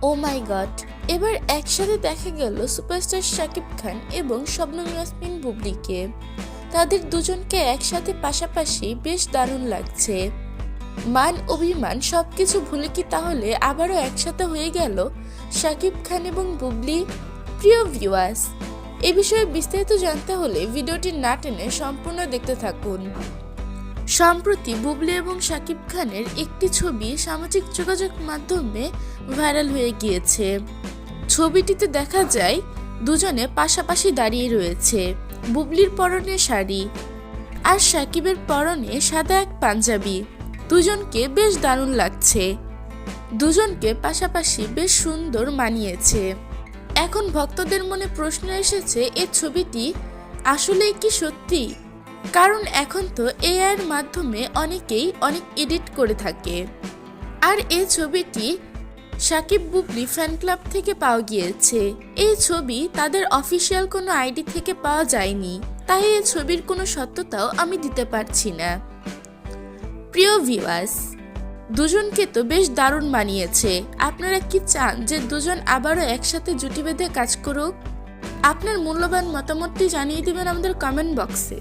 ও মাই god, এবার একসাথে দেখা গেল সুপারস্টার শাকিব খান এবং শবনম ইয়াসমিন বুবলিকে। তাদের দুজনকে একসাথে পাশাপাশি বেশ দারুণ লাগছে। মান অভিমান সবকিছু ভুলে কি তাহলে আবারও একসাথে হয়ে গেল শাকিব খান এবং বুবলি? প্রিয় ভিউয়ার্স, এ বিষয়ে বিস্তারিত জানতে হলে ভিডিওটি না টেনে সম্পূর্ণ দেখতে থাকুন। সম্প্রতি বুবলি এবং শাকিব খানের একটি ছবি সামাজিক যোগাযোগ মাধ্যমে ভাইরাল হয়ে গিয়েছে। ছবিটিতে দেখা যায় দুজনে পাশাপাশি দাঁড়িয়ে রয়েছে। বুবলির পরনে শাড়ি আর শাকিবের পরনে সাদা এক পাঞ্জাবি। দুজনকে বেশ দারুণ লাগছে। দুজনকে পাশাপাশি বেশ সুন্দর মানিয়েছে। এখন ভক্তদের মনে প্রশ্ন এসেছে, এই ছবিটি আসলেই কি সত্যি? কারণ এখন তো এআই এর মাধ্যমে অনেকেই অনেক এডিট করে থাকে। আর এই ছবিটি শাকিব বুবলি ফ্যান ক্লাব থেকে পাওয়া গিয়েছে। এই ছবি তাদের অফিসিয়াল কোনো আইডি থেকে পাওয়া যায়নি, তাই এই ছবির কোনো সত্যতাও আমি দিতে পারছি না। প্রিয় ভিউয়ার্স, দুজনকে তো বেশ দারুণ মানিয়েছে। আপনারা কি চান যে দুজন আবারও একসাথে জুটি বেঁধে কাজ করুক? আপনার মূল্যবান মতামতটি জানিয়ে দিবেন আমাদের কমেন্ট বক্সে।